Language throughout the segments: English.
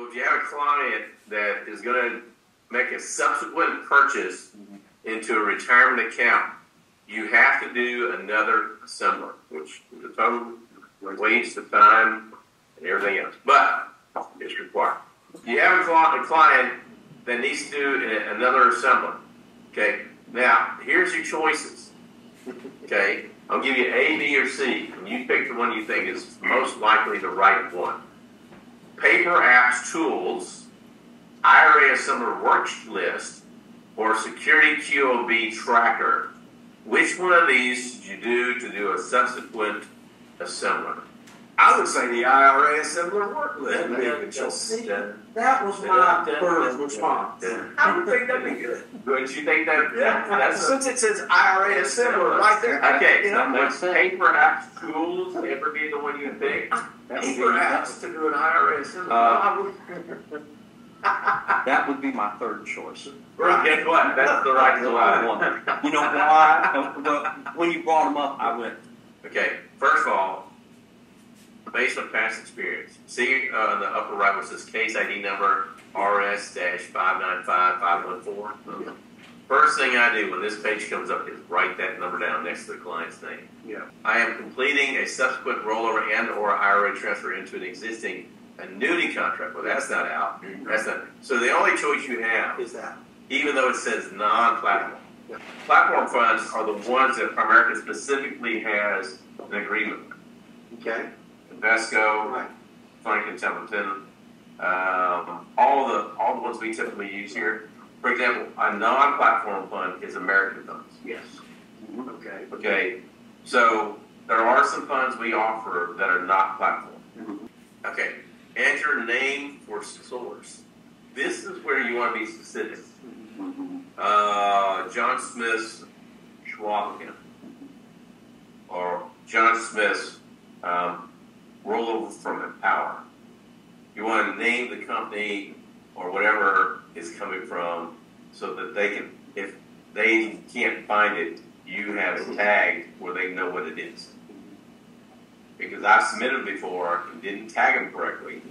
if you have a client that is going to make a subsequent purchase into a retirement account, you have to do another assembler, which is the total waste of time and everything else. But it's required. You have a client that needs to do another assembler. Okay. Now, here's your choices. Okay. I'll give you A, B, or C, and you pick the one you think is most likely the right one. Paper apps tools, IRA assembler work list, or security QOB tracker. Which one of these should you do to do a subsequent assembler? I would say the IRA assembler work list. That was my first response. I would think that'd be good. Would you think that? Yeah. That's Since it says IRA assembler right there. okay. You know, Would paper apps tools ever be the one you pick? paper apps to do an IRA assembler. That would be my third choice. Right. Guess what? That's the right one. You know why? Well, when you brought them up, I went. Okay. First of all, based on past experience, see in the upper right where it says case ID number RS-595514. First thing I do when this page comes up is write that number down next to the client's name. Yeah. I am completing a subsequent rollover and/or IRA transfer into an existing annuity contract. Well, that's not out. That's not. So the only choice you have Is that? even though it says non-platform. Platform funds are the ones that Primerica specifically has an agreement with. Okay. Invesco, Right. Franklin Templeton, all the ones we typically use here. For example, a non-platform fund is American funds. Yes. Okay. Okay, so there are some funds we offer that are not platform. Okay, enter name for source. This is where you want to be specific. John Smith's Schwab account, or John Smith's rollover from Empower. You want to name the company or whatever is coming from, so that they can, if they can't find it, you have it tagged where they know what it is. Because I've submitted before and didn't tag them correctly,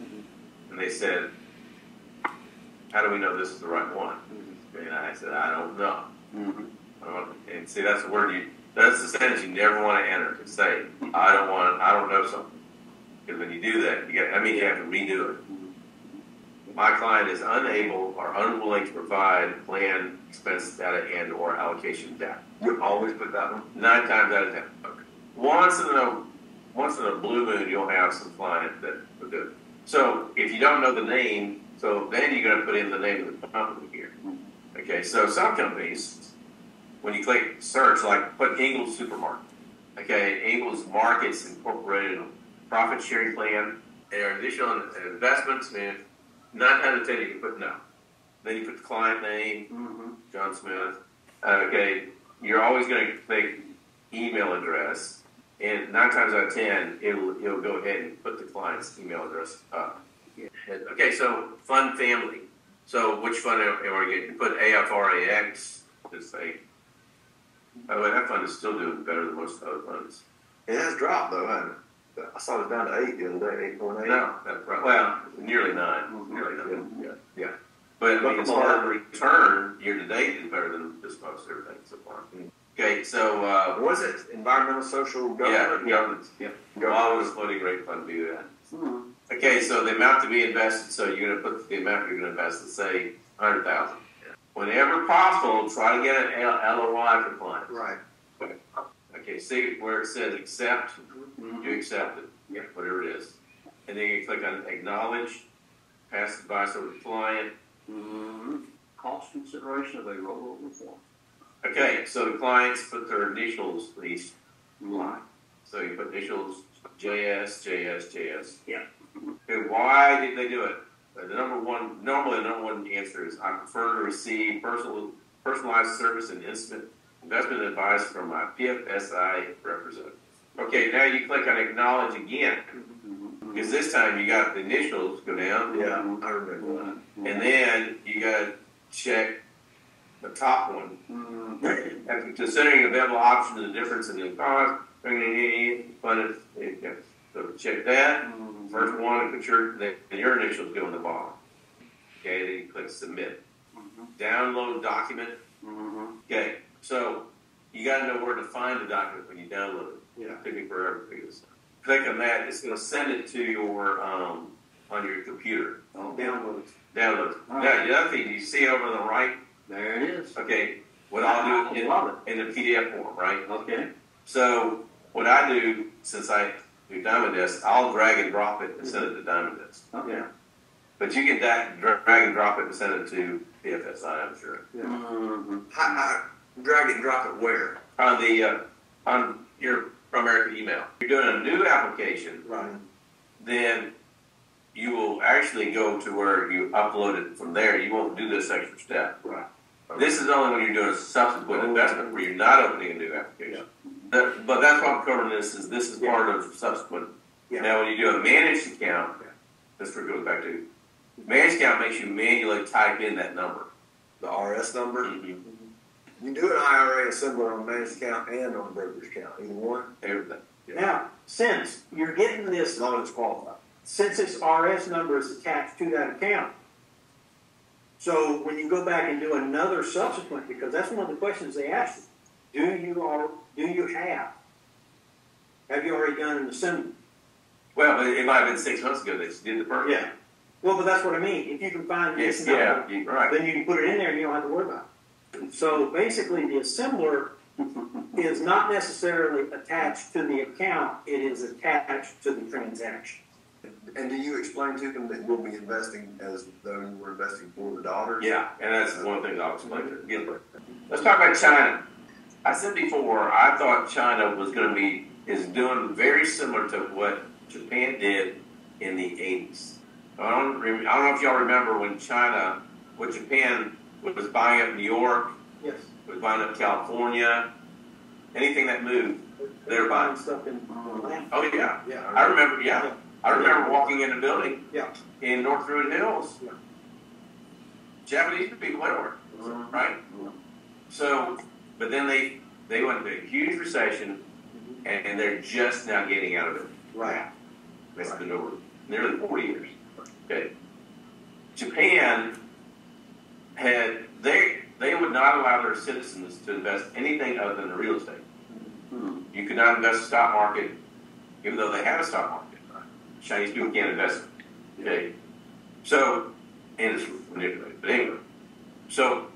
and they said, "How do we know this is the right one?" And I said, "I don't know." And see, that's the word that's the sentence you never want to enter, to say, I don't know something. Because when you do that, you have to redo it. My client is unable or unwilling to provide plan expense data and or allocation data. You always put that one? 9 times out of 10. Okay. Once in a blue moon, you'll have some client that will do it. So if you don't know the name, so then you're going to put in the name of the company here. Okay, so some companies, when you click search, like put Ingles Supermarket. Okay, Ingles Markets Incorporated Profit Sharing Plan. There are additional investments, and 9 times out of 10 you can put no. Then you put the client name, John Smith. Okay, you're always going to click email address, and 9 times out of 10 it'll go ahead and put the client's email address up. Okay, so fund family. So which fund are we getting? You put AFRAX, just say, by the way, that fund is still doing better than most other funds. It has dropped, though, hasn't it? I saw it down to 8 the other day, 8.8. No, that's right. Well, nearly 9. Nearly 9. Yeah. But I mean, as far as return, year to date is better than just most everything so far. Okay, so Was it environmental, social, government? government. Why would a floating rate fund do that? Okay, so the amount to be invested, so you're going to put the amount you're going to invest, let's say $100,000. Whenever possible, try to get an LOI for clients. Right. Okay, see where it says accept, you accept it, whatever it is. And then you click on acknowledge, pass advice over to the client. Cost consideration of a rollover form. Okay, so the clients put their initials for each line. So you put initials JS, JS, JS. Yeah. Okay, why did they do it? Normally the number one answer is I prefer to receive personalized service and investment advice from my PFSI representative. Okay, now you click on acknowledge again. Because this time you got the initials go down. Yeah, I remember that. And then you got to check the top one. After considering available options and the difference in the cost, so check that. First one, and put your initials go in the bottom. Okay, then you click submit. Mm-hmm. Download document. Mm-hmm. Okay, so you got to know where to find the document when you download it. Yeah. It took me forever to figure this out. Click on that. It's going to send it to your on your computer. Oh, Downloads. Download. All Now, right. the other thing, you see over on the right. There it is. Okay, what I'll do Love in the PDF form, right? Okay. So what I do, since I do Diamond Desk, I'll drag and drop it and send it to Diamond Desk. Okay. But you can drag and drop it and send it to PFSI, I'm sure. Yeah. Mm-hmm. I drag it and drop it where? On the on your American email. If you're doing a new application, Right. then you will actually go to where you upload it from there. You won't do this extra step. Right. This is only when you're doing a subsequent investment where you're not opening a new application. But that's why I'm covering this. This is part of subsequent. Yeah. Now, when you do a managed account, that's where it goes back to. Managed account makes you manually type in that number. The RS number. Mm-hmm. You can do an IRA assembler on a managed account and on a brokerage account. Either one. Everything. Yeah. Now, since you're getting As this, long as it's qualified. since this RS number is attached to that account, so when you go back and do another subsequent, because that's one of the questions they ask you, have you already done an assembly? Well, it might have been 6 months ago that you did the first. Yeah. Well, but that's what I mean. If you can find this Yes, number, yeah, right. then you can put it in there and you don't have to worry about it. So basically, the assembler is not necessarily attached to the account, it is attached to the transaction. And do you explain to them that we'll be investing as though we're investing for the daughters? Yeah, and that's one of the things I'll explain to you. Let's talk about China. I said before, I thought China is doing very similar to what Japan did in the 80s. I don't know if y'all remember when Japan was buying up New York, Yes. was buying up California, anything that moved, they're buying. Stuff in land. Oh yeah, Yeah. I remember. Yeah, I remember walking in a building Yeah. in North Druid Hills. Yeah. Japanese people everywhere, right? So, but then they went into a huge recession, and they're just now getting out of it. Right. It's been over nearly 40 years. Okay. Japan they would not allow their citizens to invest anything other than real estate. You could not invest in the stock market, even though they have a stock market. Chinese people can't invest in it. Okay. So, and it's manipulated. But anyway, so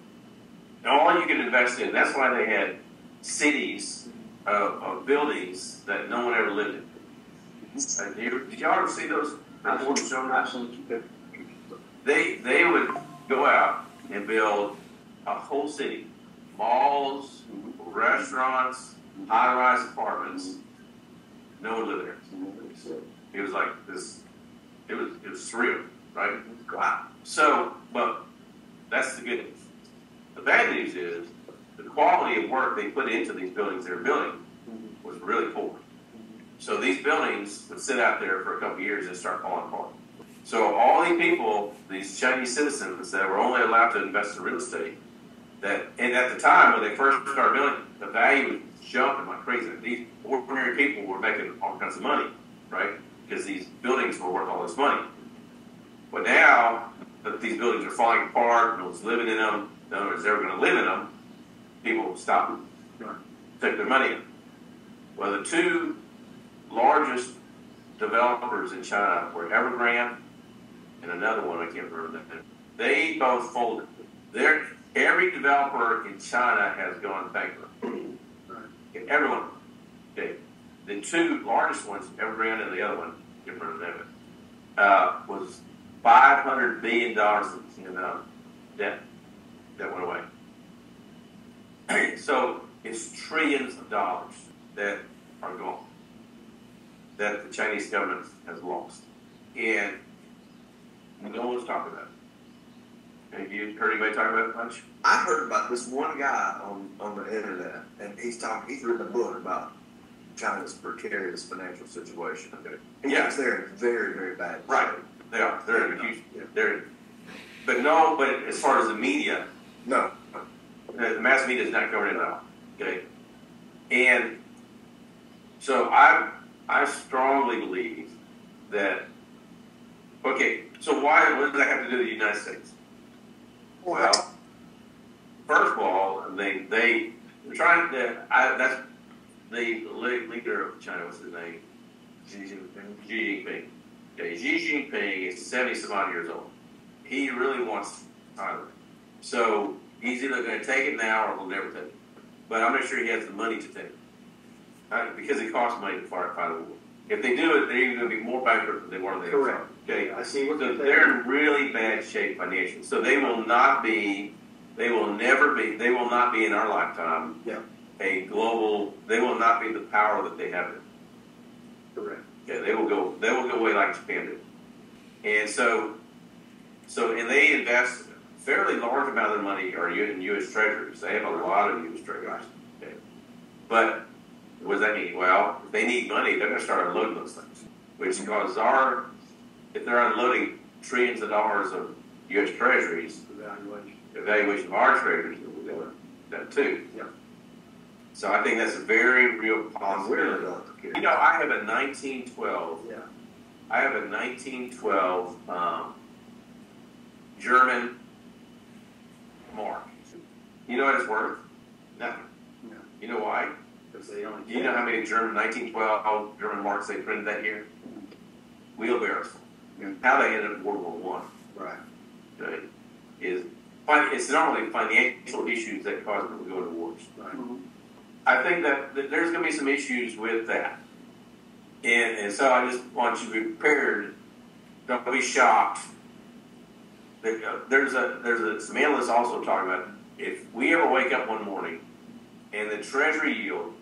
all you could invest in, that's why they had cities of buildings that no one ever lived in. Did y'all ever see those? They would go out and build a whole city, malls, restaurants, high-rise apartments. No one lived there. It was like this. It was surreal, right? Wow. So, but that's the good news. The bad news is the quality of work they put into these buildings they're building was really poor. So these buildings would sit out there for a couple of years and start falling apart. So all these people, these Chinese citizens that were only allowed to invest in real estate, and at the time when they first started building, the value was jumping like crazy. These ordinary people were making all kinds of money, right? Because these buildings were worth all this money. But now that these buildings are falling apart, no one's living in them, no one's ever going to live in them, people stop, take their money in. Well, the two largest developers in China were Evergrande and another one, I can't remember that name. They both folded. Every developer in China has gone bankrupt. Everyone. Okay. The two largest ones, Evergrande and the other one, I can't remember the name of it, was $500 billion in debt that went away. So it's trillions of dollars that are gone, that the Chinese government has lost. And no one's talking about it. Have you heard anybody talk about it much? I've heard about this one guy on the internet, and he's written a book about China's precarious financial situation. He thinks they're in very, very bad shape. Right. They are. They're in a huge. Yeah. But as far as the media, No. the mass media is not covering it at all. Okay. And so I strongly believe that. Okay. So what does that have to do with the United States? Well, first of all, they're trying to. That's the leader of China. What's his name? Xi Jinping. Xi Jinping. Okay, Xi Jinping is 70-some-odd years old. He really wants Thailand. So he's either going to take it now or he'll never take it. But I'm not sure he has the money to take it. Because it costs money to fight a war. If they do it, they're even going to be more bankrupt than they were. Correct. Okay. I see what So you're saying. they're in really bad shape financially. So they will not be, they will never be, they will not be in our lifetime a global, they will not be the power that they have been. Correct. Yeah, they will go away like Japan did. And and they invest a fairly large amount of their money are in U.S. treasuries. They have a lot of U.S. treasuries. Okay. But what does that mean? Well, if they need money, they're going to start unloading those things, which causes if they're unloading trillions of dollars of U.S. treasuries, the valuation of our treasuries will go up that too. Yeah. So I think that's a very real possibility. You know, I have a 1912. Yeah. I have a 1912 German mark. You know what it's worth? Nothing. No. You know why? Because they only. Do you know how many 1912 German marks they printed that year? Wheelbarrows. Yeah. How they ended up World War I. Right. Okay, it's normally financial issues that cause them to go to wars. Right. I think that there's going to be some issues with that. And so I just want you to be prepared. Don't be shocked. There's some analysts also talking about if we ever wake up one morning and the treasury yield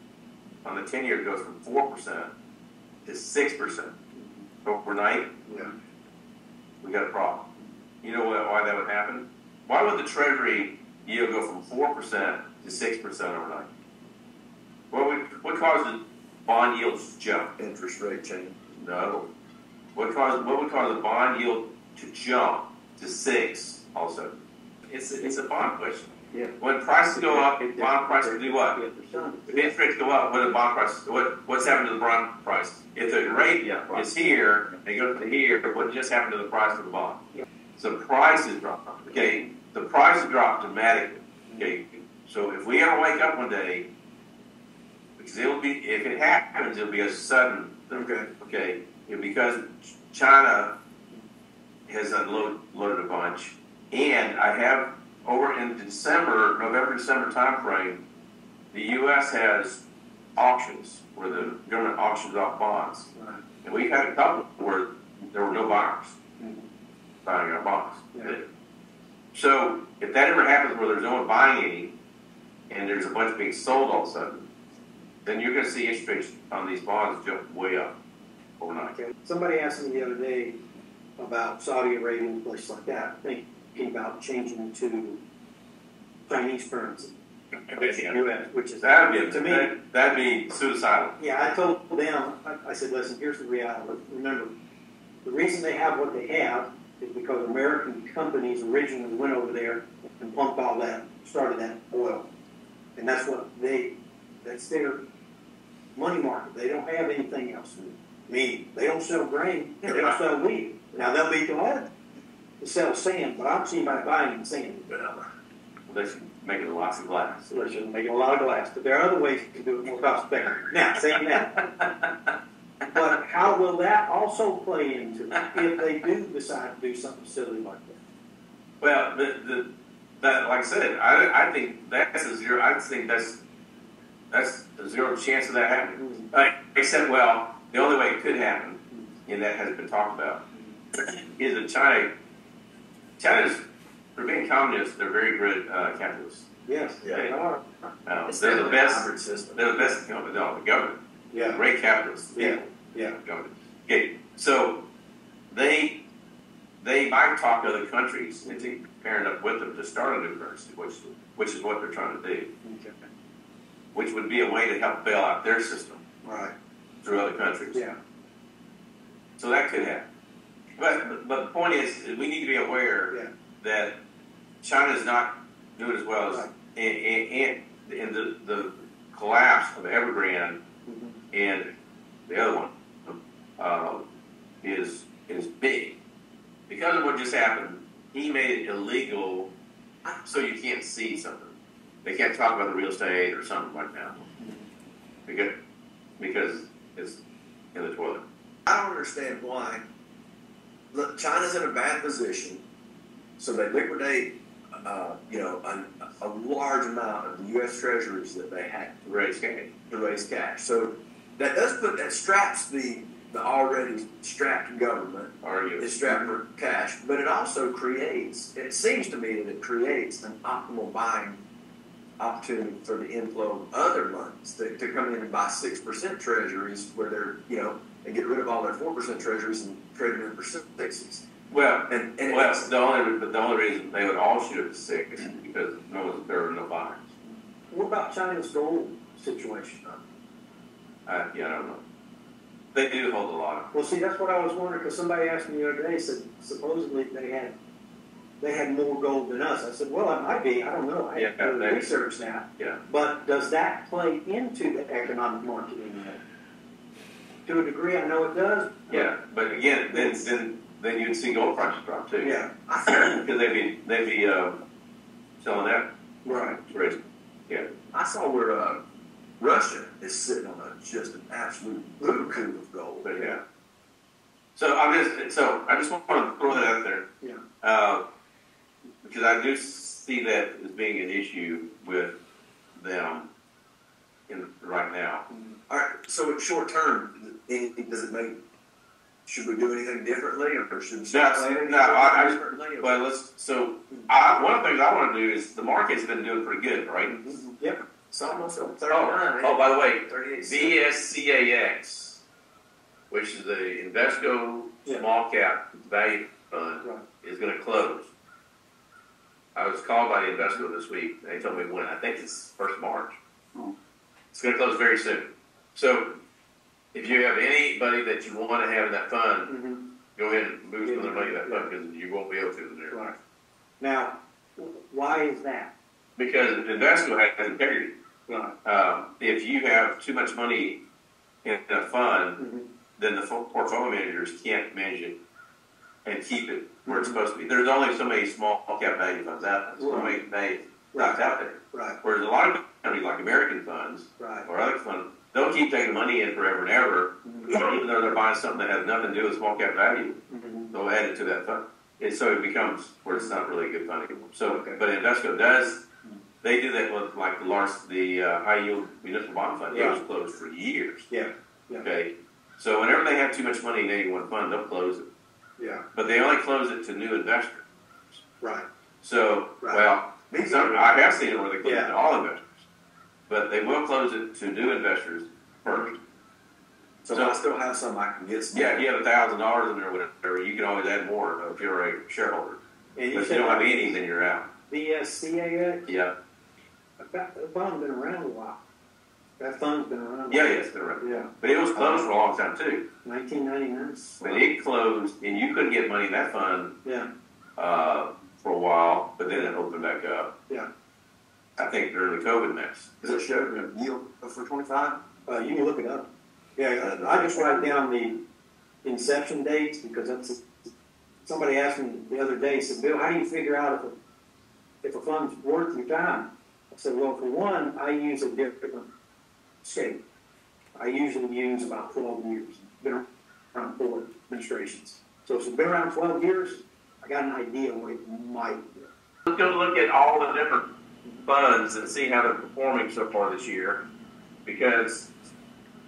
on the 10-year goes from 4% to 6% overnight, we got a problem. You know why that would happen? Why would the treasury yield go from 4% to 6% overnight? What causes bond yields to jump? Interest rate change. No. What would cause a bond yield to jump to 6 also? It's a bond question. Yeah. When prices go up, bond prices do what? If interest rates go up, what do bond prices? What's happened to the bond price? If the rate is here and goes to here, what just happened to the price of the bond? So prices drop. Okay, the prices drop dramatically. Okay, so if we ever wake up one day, because if it happens, it'll be a sudden. Okay, because China has unloaded a bunch, and I have over in November, December timeframe, the U.S. has auctions where the government auctions off bonds, and we've had a couple where there were no buyers buying our bonds. Yeah. So if that ever happens where there's no one buying any, and there's a bunch being sold all of a sudden, then you're going to see interest rates on these bonds jump way up overnight. Okay. Somebody asked me the other day about Saudi Arabia and places like that, thinking about changing to Chinese currency, which is That'd be suicidal. Yeah, I told them, I said, listen, here's the reality. Remember, the reason they have what they have is because American companies originally went over there and pumped all that, started that oil. And that's their money market. They don't have anything else. I mean, they don't sell grain, they don't sell wheat. Now, they'll be glad to sell sand, but I don't see anybody buying sand. Well, they should make it lots of glass. So they should make a lot of glass. But there are other ways to do it more cost effective. Now, saying that. But how will that also play into it if they do decide to do something silly like that? Well, that like I said, I think that's a zero. I think that's a zero chance of that happening. Except, well, the only way it could happen, and that has been talked about, is that China's, for being communist, they're very good capitalists. Yes, they are. They're the best. They're the best. The government. Yeah. Great capitalists. Yeah. Government. Okay. So they might talk to other countries into pairing up with them to start a new currency, which is what they're trying to do. Okay. Which would be a way to help bail out their system. Right. Through other countries. Yeah. So that could happen. But the point is we need to be aware that China's not doing as well as and the collapse of Evergrande and the other one is big. Because of what just happened, he made it illegal so you can't see something. They can't talk about the real estate or something like that because it's in the toilet. I don't understand why. Look, China's in a bad position, so they liquidate, a large amount of the U.S. treasuries that they have To raise cash. to raise cash. So that straps the already strapped government. It's strapped for cash, but it also creates. It seems to me that it creates an optimal buying opportunity for the inflow of other monies to come in and buy 6% treasuries where they're and get rid of all their 4% treasuries and trade them in for 6s. Well, the only reason they would all shoot at 6 is because there are no buyers. What about China's gold situation? I don't know. They do hold a lot of. Well, see, that's what I was wondering, because somebody asked me the other day, said supposedly they had more gold than us. I said, well, it might be. I don't know. I haven't researched that. Yeah. But does that play into the economic market anymore? To a degree, I know it does. Yeah, but again, then you'd see gold prices drop too. Yeah. Because they'd be selling that. Right. Yeah. I saw where Russia is sitting on just an absolute buku of gold. But yeah. So I just want to throw that out there. Yeah. Because I do see that as being an issue with them right now. All right. So short term, does it make? Should we do anything differently, or should we start planning differently? Well, one of the things I want to do is the market's been doing pretty good, right? Yep. It's almost up 39. Oh, by the way, 38. VSCAX, which is the Invesco Small Cap Value Fund, is going to close. I was called by the Invesco this week. They told me when. I think it's 1st March. It's going to close very soon. So, if you have anybody that you want to have in that fund, go ahead and move some of their money in that fund because you won't be able to there. Right. Now, why is that? Because Invesco has integrity. Right. If you have too much money in a fund, then the portfolio managers can't manage it and keep it where it's supposed to be. There's only so many small cap value funds out there, so many value stocks out there. Right. Whereas a lot of companies like American funds or other funds, they'll keep taking money in forever and ever, even though they're buying something that has nothing to do with small cap value. They'll add it to that fund. So it becomes where it's not really a good fund anymore. So, but Invesco does. They do that with like the high yield municipal bond fund. It was closed for years. Yeah. Okay. So whenever they have too much money in any one fund, they'll close it. Yeah. But they only close it to new investors. Right. So, I have seen it where they close it to all investors. But they will close it to new investors first. So I still have some I can get some. Yeah, if you have $1,000 in there or whatever, you can always add more if you're a shareholder. And but if you don't have any, then you're out. VSCAX? Yeah. That fund's been around a while. That fund's been around. Yeah, it's been around. Yeah. But it was closed for a long time too. 1999. But it closed, and you couldn't get money in that fund. Yeah. For a while, but then it opened back up. Yeah. I think during the COVID mess. Does it show the yield for 25? You can look it up. Yeah, I just write down the inception dates because that's somebody asked me the other day. Said, "Bill, how do you figure out if a fund's worth your time?" I said, "Well, for one, I use a different scale. I usually use about 12 years. Been around 4 administrations. So if it's been around 12 years, I got an idea what it might be." Let's go look at all the different funds and see how they're performing so far this year, because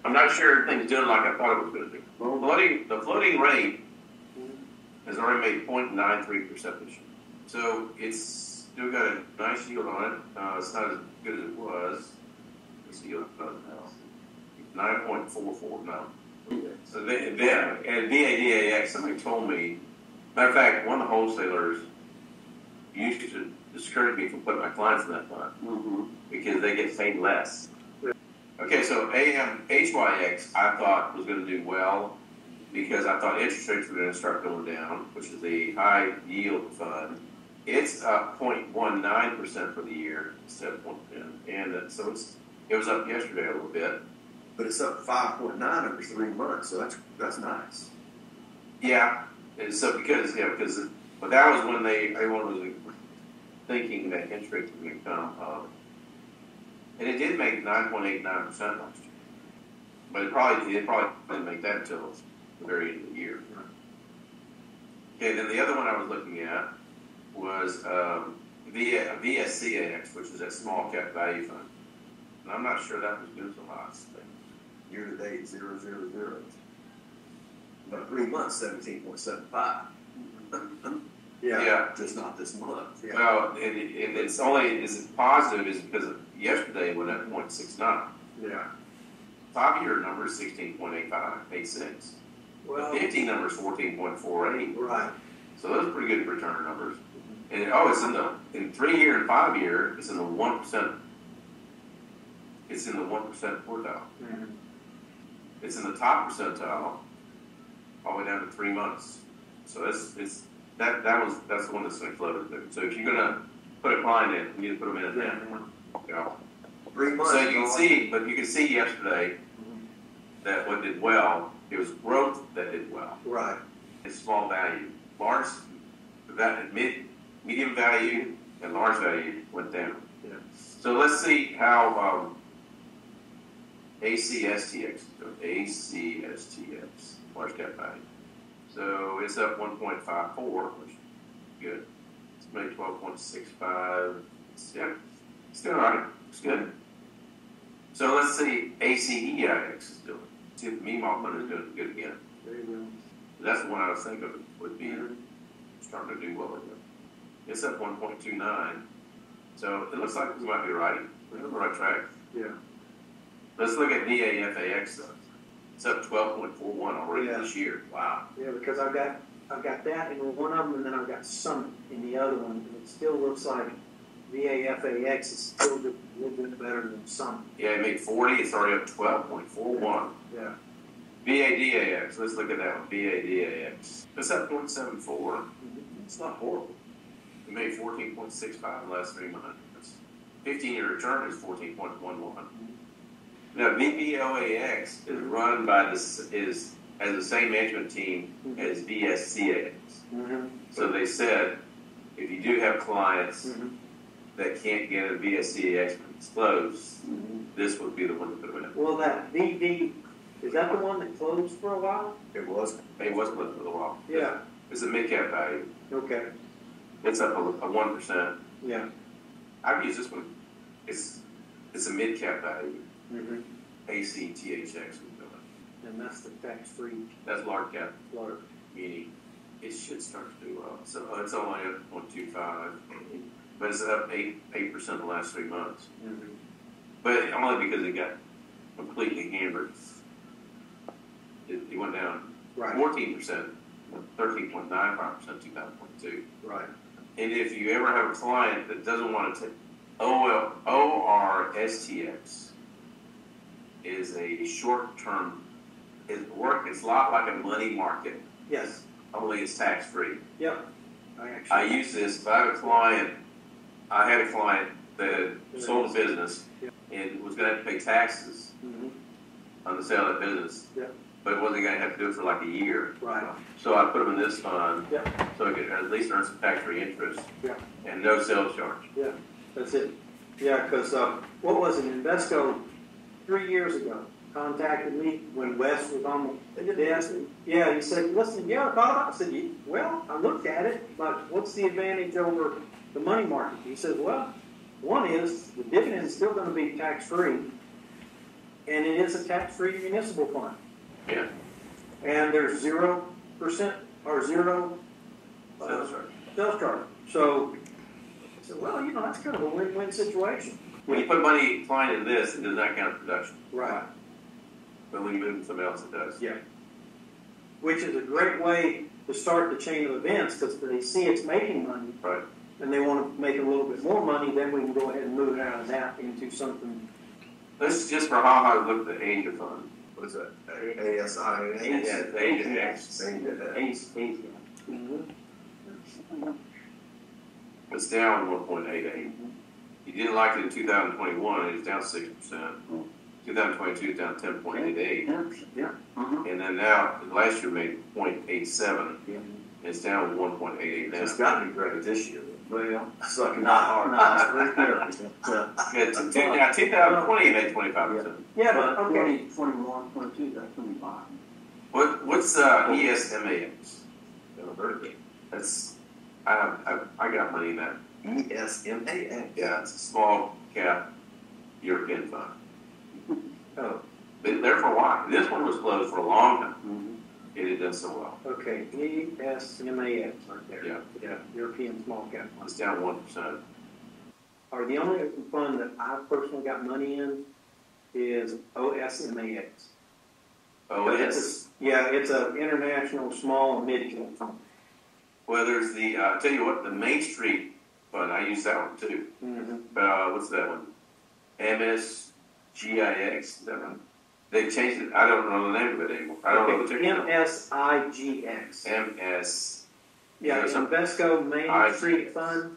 I'm not sure everything's doing like I thought it was going to do. The floating rate has already made 0.93% this year. So it's still got a nice yield on it. It's not as good as it was. Let's see what it now. 9.44 now. So VADAX, somebody told me, matter of fact, one of the wholesalers used to discourage me from putting my clients in that fund because they get paid less. Okay, so AMHYX I thought was going to do well because I thought interest rates were going to start going down, which is the high yield fund. It's up 0.19% for the year instead of 0.10, and so it was up yesterday a little bit. But it's up 5.9 over 3 months, so that's nice. Yeah, and so because but that was when thinking that interest rates were going to come up. And it did make 9.89% last year. But it probably didn't make that until the very end of the year. Okay, then the other one I was looking at was VSCAX, which is that small cap value fund. And I'm not sure that was good for lots of things. Year to date, 0, 0, 0. But 3 months, 17.75. Yeah. Just not this month. Yeah. Well, and it's only is it positive is because of yesterday it went up 0.69. Yeah. 5-year number is 16.86. Well, The 15 number is 14.48. right. So those are pretty good return numbers. And it's in 3-year and 5-year, it's in the 1%. It's in the 1% quartile. Mm-hmm. It's in the top percentile, all the way down to 3 months. So that's the one that's going to float it. So if you're going to put a client in, you need to put them in at that. Yeah. 3 months. So you can see yesterday that what did well, it was growth that did well. Right. It's small value. Large, medium value, and large value went down. Yeah. So let's see how ACSTX, large cap value. So it's up 1.54, which is good. It's made 12.65. It's doing all right. It's good. So let's see ACEIX is doing. See if the MEMA fund is doing good again. There you go. That's the one I was thinking of would be starting to do well again. It's up 1.29. So it looks like we might be right. We're on the right track. Yeah. Let's look at DAFAX though. It's up 12.41 already this year. Wow. Yeah, because I've got that in one of them, and then I've got Summit in the other one, and it still looks like VAFAX is still a little bit better than Summit. Yeah, it made 40. It's already up 12.41. Yeah. VADAX. Let's look at that one. VADAX. It's up 0.74. It's not horrible. It made 14.65 in the last 3 months. 15-year return is 14.11. Now, VBOAX is run by has the same management team as VSCAX. Mm-hmm. So they said, if you do have clients that can't get a VSCAX closed, this would be the one to put them in. Well, that VB, is that the one that closed for a while? It was. It was closed for a while. Yeah. It's a mid-cap value. Okay. It's up a 1%. Yeah. I've used this one. It's a mid-cap value. Mm-hmm. ACTHX. And that's the tax-free. That's large cap, Large. meaning it should start to do well. So it's only up 0.25, but it's up 8% the last 3 months. Mm-hmm. But only because it got completely hammered. It went down 14%, 13.95%, 2022. Right. And if you ever have a client that doesn't want to take ORSTX is a short-term. It's a lot like a money market. Yes. Only it's tax-free. Yep. I use this. If I had a client that sold a business and was going to have to pay taxes on the sale of that business, but wasn't going to have to do it for like a year. Right. So I put them in this fund Yeah. so it could at least earn some tax-free interest and no sales charge. Yeah. That's it. Yeah, because what was it? Invesco 3 years ago contacted me when Wes was on the desk. Yeah, he said, listen, you ever thought about it? I said, well, I looked at it, but what's the advantage over the money market? He said, well, one is the dividend is still going to be tax-free, and it is a tax-free municipal fund. Yeah. And there's 0% or zero sales charge. So I said, well, that's kind of a win-win situation. When you put money client in this, it does not count as production. Right. But when you move to something else, it does. Yeah. Which is a great way to start the chain of events because they see it's making money. Right. And they want to make a little bit more money, then we can go ahead and move it out of that into something. Let's just for how look at the Asia fund. What is that? ASI. It's down 1.88. You didn't like it in 2021, it's down 6%. 2022 is down 10.88. Yeah. And then now, last year made 0.87. It's down 1.88 now. It's got to be great this year. Well, It's like not hard. it's very clear. Yeah, 2020 made 25%. Yeah, But but okay. 21, 22, that's 25. What's ESMAX? Never heard of it. That's I got money in that. ESMAX. Yeah, it's a small cap European fund. Oh, Been there for a while. This one was closed for a long time. Mm-hmm. It had done so well. Okay, ESMAX right there. Yeah. European Small Cap Fund. It's down 1%. Or the only fund that I personally got money in is OSMAX. Oh, it is. Yeah, it's an international small and mid-cap fund. Well, there's the, I'll tell you what, the Main Street fund, I use that one too. Mm-hmm. But what's that one? MSGIX, is that right? They've changed it. I don't know the name of it anymore. I don't know the ticker. MSIGX. MS. Yeah, Invesco Main Street Fund.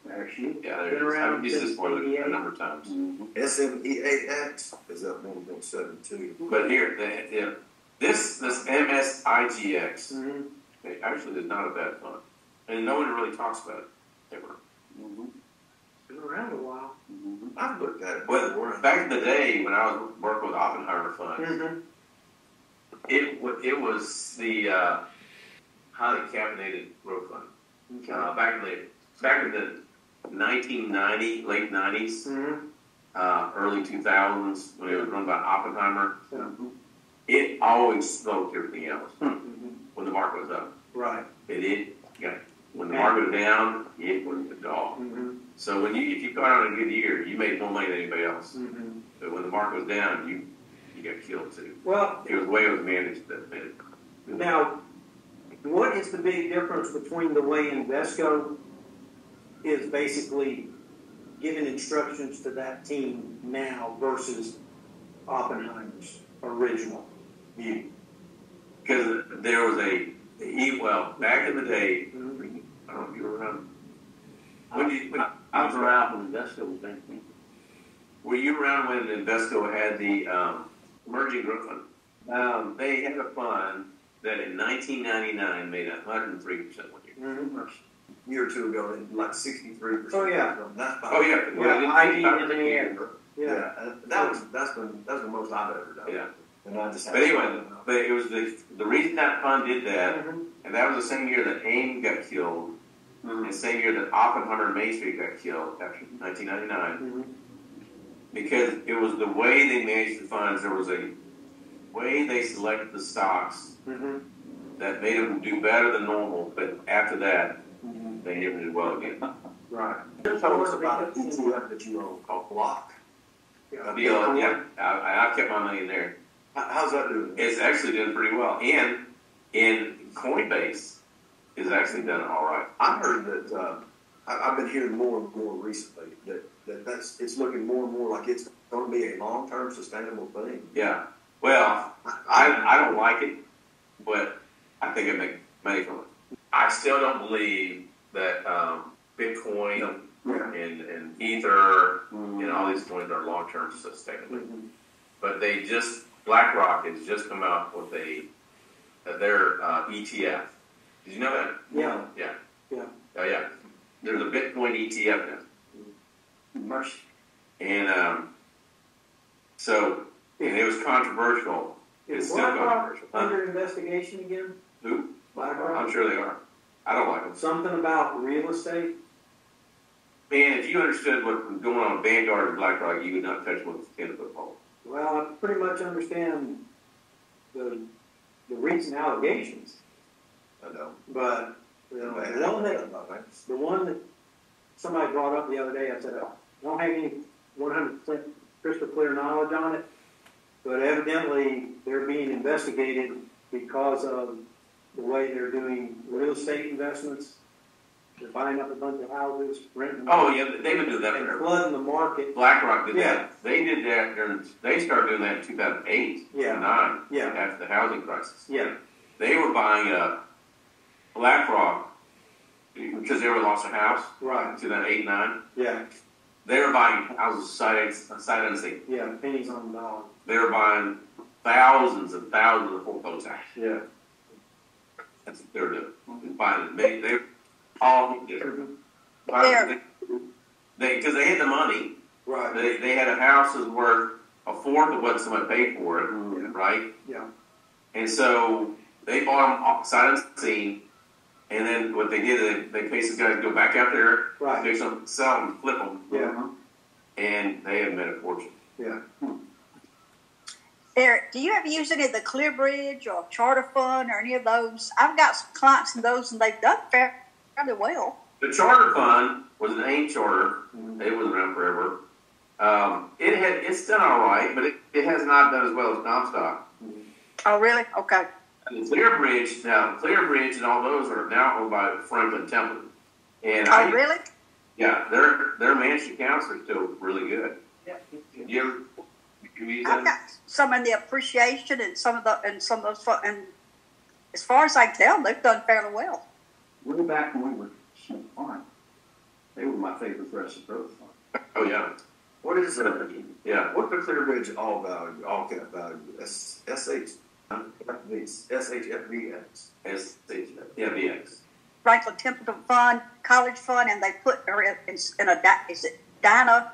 There she is. Yeah, there Been it is. around I've used this since one 88. a number of times. Mm-hmm. SMEAX is up 1.72. But here, this MSIGX, Mm-hmm. it actually is not a bad fund. And no one really talks about it, ever. Mm-hmm. Been around a while. Mm-hmm. I've looked at it Well, before. back in the day when I was working with Oppenheimer Fund, Mm-hmm. it was the highly caffeinated growth fund. Okay. Back in the 1990, late 90s, Mm-hmm. early 2000s, when it was run by Oppenheimer, Mm-hmm. it always smoked everything else Mm-hmm. when the market was up. Right. When the market was down, it was the dog. Mm-hmm. So if you got on a good year, you made more money than anybody else. Mm-hmm. But when the market was down, you got killed too. Well, It was the way it was managed that made it. now, what is the big difference between the way Invesco is basically giving instructions to that team now versus Oppenheimer's original view? Because there was back in the day, Mm-hmm. I don't know if you were around. I was around when Invesco was banking. Were you around when Invesco had the emerging growth fund? They had a fund that in 1999 made 103% one year. Mm-hmm. A year or two ago, it like 63%. Oh, yeah. That's Oh yeah, Yeah, IDMA. Yeah, that's the most I've ever done. Yeah. And I just. But anyway, it was the reason that fund did that, Mm-hmm. and that was the same year that AIM got killed, Mm-hmm. and the same year that Oppenheimer Main Street got killed after 1999. Mm-hmm. Because it was the way they managed the funds. There was a way they selected the stocks Mm-hmm. that made them do better than normal, but after that, Mm-hmm. they never did well again. Right. Tell us about an ETF that you own called Block. Yeah, I kept my money in there. How's that doing? It's actually doing pretty well. And Coinbase is actually done all right. I heard that I've been hearing more and more recently that's it's looking more and more like it's going to be a long-term sustainable thing. Yeah. Well, I don't like it, but I think I make money from it. I still don't believe that Bitcoin and Ether and all these coins are long-term sustainable. Mm-hmm. But BlackRock has just come out with their ETF. Did you know that? Yeah. Yeah. Yeah. Oh yeah. There's a Bitcoin ETF now. Mercy. And and it was controversial. It's Is still BlackRock controversial. under investigation again? Who? BlackRock? I'm sure they are. I don't like them. Something about real estate? Man, if you understood what was going on with Vanguard and BlackRock, you would not touch one with a 10-foot pole. Well, I pretty much understand the recent allegations, I know. but the one that somebody brought up the other day, I said, I don't have any 100% crystal clear knowledge on it, but evidently they're being investigated because of the way they're doing real estate investments. They're buying up a bunch of houses, renting them, Oh, yeah, they've been doing that and forever. flooding the market. BlackRock did Yeah. that. They did that they started doing that in 2008, Yeah. 2009, Yeah. after the housing crisis. Yeah. They were buying up BlackRock because they were lost their house Right. in 2008, 2009. Yeah. They were buying houses sight unseen. Yeah. Pennies on the dollar. They were buying thousands and thousands of foreclosed houses. Yeah. That's what they're doing. Buying they're all because they had the money. Right. They had a house that was worth a fourth of what somebody paid for it, right? Yeah. And so they bought them sight unseen, and then what they did, they paid some guys to go back out there, right, fix them, sell them, flip them, and they have made a fortune. Yeah. Eric, do you ever use any of the Clear Bridge or Charter Fund or any of those? I've got some clients in those, and they've done fairly well. The Charter Fund was an AIM charter. It was around forever. It's done all right, but it has not done as well as Comstock. Oh, really? Okay. And Clear Bridge and all those are now owned by Franklin Templeton. And really? Yeah, their managed accounts are still really good. Yeah. I've got some in the appreciation and some of those, and as far as I can tell, they've done fairly well. Way back when we were fine, they were my favorite Progressive Growth Fund. Oh yeah. What is what's the Clear Bridge all value, all cap value? SHFBX. Franklin Templeton Fund, College Fund, and they put her in a, is it Dyna?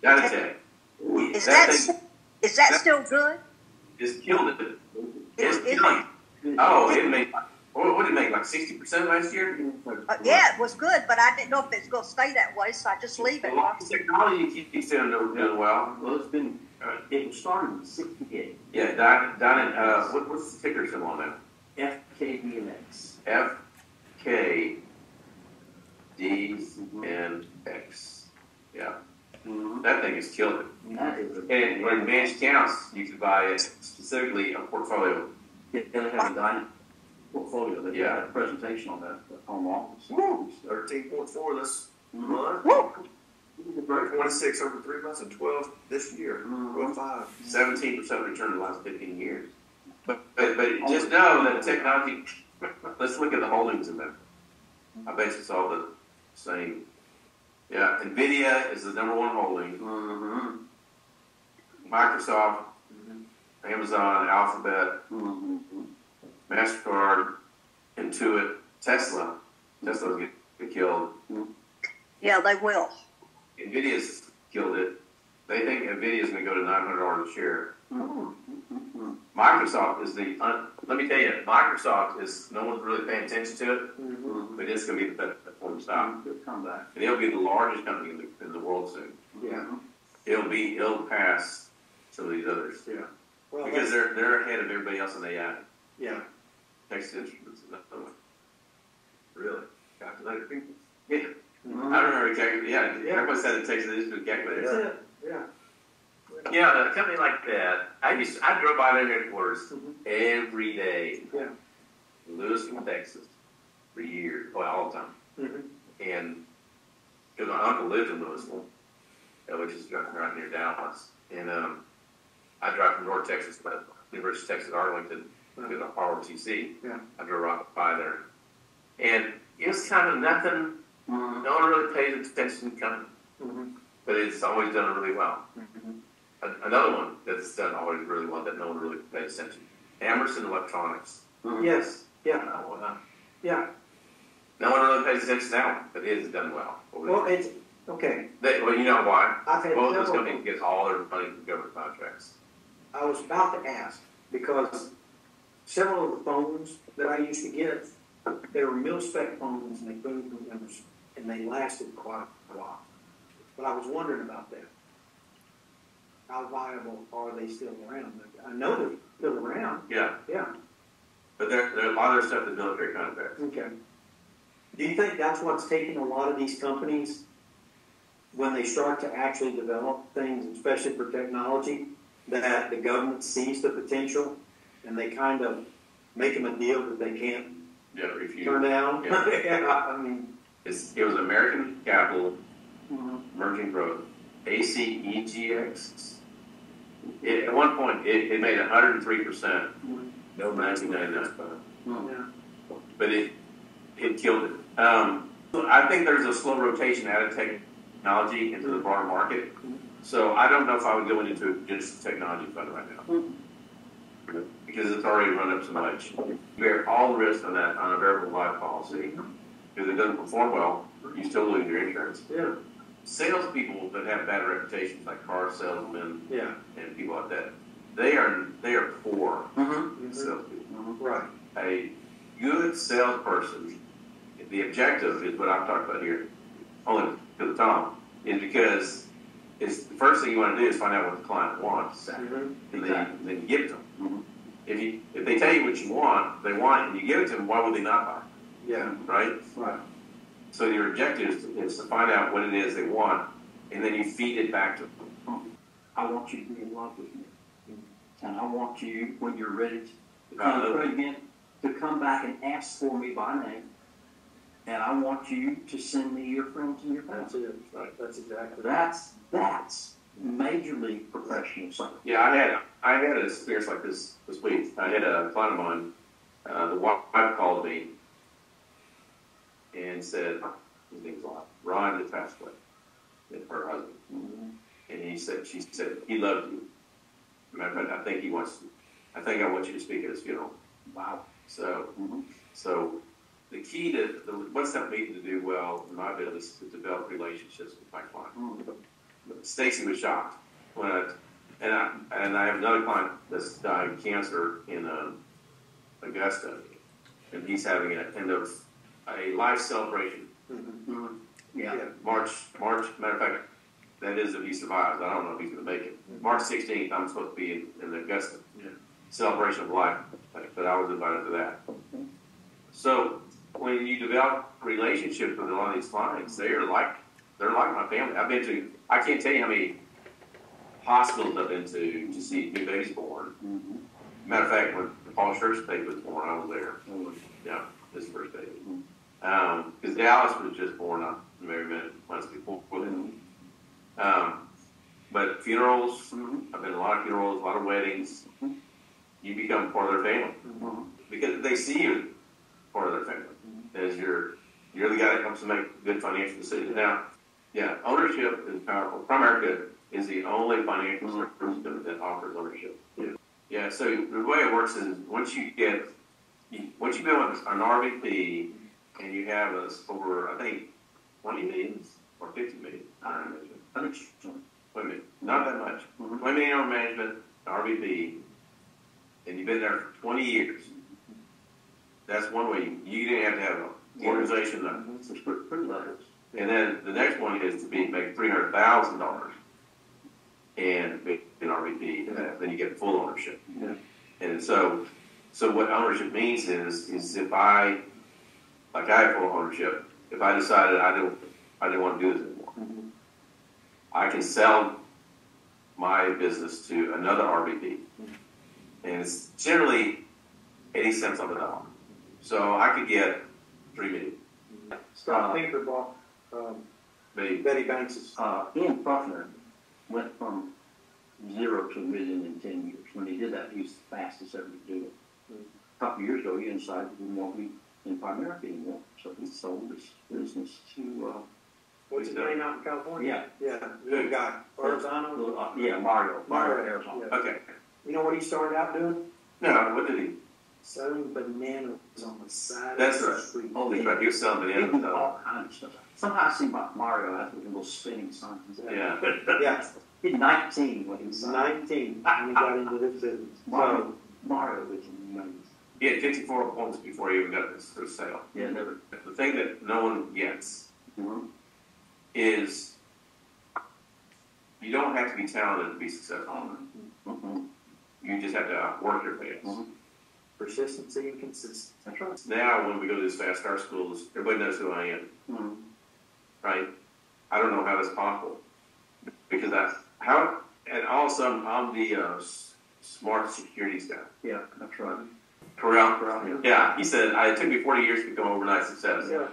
Dynatech. Is that still good? It's killed it. It's killing it. Oh, it made, what did it make, like 60% last year? Yeah, it was good, but I didn't know if it's going to stay that way, so I just leave it. Well, technology keeps doing well. Well, it started in 68. Yeah, what's the ticker symbol on that? FKDNX. FKDNX. Yeah. That thing has killed it. And in managed accounts, you could buy it specifically a portfolio. It has a Dyna portfolio. They had a presentation on that online. 13.4 this month. 26 over 3 months and 12 this year. 12.5. 17% return in the last 15 years. But just know that technology. Let's look at the holdings in there. I bet it's all the same. Yeah, NVIDIA is the number one holding. Microsoft, Amazon, Alphabet, MasterCard, Intuit, Tesla. Tesla's going to get killed. Yeah, they will. NVIDIA's killed it. They think NVIDIA's going to go to $900 a share. Microsoft is let me tell you, Microsoft is, no one's really paying attention to it, but it's going to be the best platform stock. And it'll be the largest company in the world soon. Yeah. It'll pass some of these others. Yeah. Well, because they're ahead of everybody else in AI. Yeah. Texas Instruments is another one. Really? Calculator people? Yeah. I remember calculator. Yeah. Everybody said it Texas Instruments calculator. That's it. Yeah. Yeah, a company like that, I drove by their headquarters every day. Yeah. Lewisville, Texas, for years, all the time. And because my uncle lived in Lewisville, which is right near Dallas, and I drive from North Texas, University of Texas, Arlington, to the ROTC. Yeah. I drove right by there, and it was kind of nothing. No one really pays attention to company, but it's always done really well. Another one that's done always really well that no one really pays attention. Emerson Electronics. Yes. Yeah. Yeah. No one really pays attention to that one, but it has done well. Well, it's okay. Well, you know why? I've had both those companies get all their money from government contracts. I was about to ask because several of the phones that I used to get, they were mil-spec phones, and they came from Emerson, and they lasted quite a while. But I was wondering about that. How viable are they still around? I know they're still around. Yeah. Yeah. But there a lot of their stuff is military contracts. Okay. Do you think that's what's taking a lot of these companies when they start to actually develop things, especially for technology, that the government sees the potential and they kind of make them a deal that they can't refuse. Turn down? Yeah. I mean, it was American Capital, Emerging Growth, ACEGX. At one point, it made 103%. No 1999. But it killed it. I think there's a slow rotation out of technology into the broader market. So I don't know if I would go into just a technology fund right now. because it's already run up so much. You bear all the risk on that on a variable life policy. If it doesn't perform well, you still lose your insurance. Yeah. Salespeople that have bad reputations, like car salesmen, Yeah. and people like that, they are poor salespeople. Right. A good salesperson, the objective is what I'm talking about here, only to the top, is because it's the first thing you want to do is find out what the client wants, and then give it to them. If they tell you what you want, they want it, and you give it to them, why would they not buy it? Yeah. Right? Right. So your objective is to find out what it is they want, and then you feed it back to them. I want you to be in love with me. And I want you, when you're ready to come again, to come back and ask for me by name. And I want you to send me your friends and your family. That's it. Right. That's exactly. That's majorly professional science. Yeah, I had an experience like this week. I had a client of mine. The wife called me and said, his name's Ron had passed away, her husband. And she said, he loved you. Matter of fact, I think I want you to speak at his funeral. Wow. So the key to what's that meeting to do well in my business is to develop relationships with my client. Stacy was shocked when and I have another client that's died of cancer in Augusta, and he's having an end of a life celebration. Yeah. March. Matter of fact, that is if he survives. I don't know if he's going to make it. March 16th, I'm supposed to be in Augusta. Celebration of life, but I was invited to that. So when you develop relationships with a lot of these clients, they're like my family. I can't tell you how many hospitals I've been to see new babies born. Matter of fact, when Paul Church's baby was born, I was there. Yeah, his first baby. Because Dallas was just born maybe months before then. But funerals, I've been to a lot of funerals, a lot of weddings. You become part of their family because they see you part of their family as you're the guy that helps them make good financial decisions. Now, yeah, ownership is powerful. Primerica is the only financial service that offers ownership. Yeah. So the way it works is once you build an RVP and you have us over, I think, 20 million or 50 million. Wait a minute, not that much. 20 million over management, RVP, and you've been there for 20 years. That's one way. You didn't have to have an organization. And then the next one is to make $300,000 and be an RVP. Then you get full ownership. And so what ownership means is if I have full ownership, if I decided I didn't want to do this anymore, I can sell my business to another RVP. And it's generally 80 cents on the dollar. So I could get $3 million. Scott Pinker bought Betty Banks'. Ian Buckner went from 0 to $1 million in 10 years. When he did that, he was the fastest ever to do it. A couple of years ago, he decided he didn't want to be in Primerica anymore. So he sold his business to... what's his name out in California? Yeah. Little guy. Arizona? Mario, Arizona. Okay. You know what he started out doing? No, what did he? Selling bananas on the side That's of the right. street. Oh, that's right. He was selling He bananas. did all kinds of stuff. Sometimes I see Mario out with little spinning signs. Yeah. Yeah. He's 19 when he was 19 when he got into this business. Mario was amazing. He had 54 points before he even got this first sale. Yeah, never. The thing that no one gets is you don't have to be talented to be successful. You just have to work your face. Persistency and consistency. That's right. Now, when we go to these fast start schools, everybody knows who I am. Right? I don't know how that's possible. Because and all of a sudden, I'm the smart securities guy. Yeah, that's right. Corral. Yeah, he said, it took me 40 years to become overnight success. Yeah.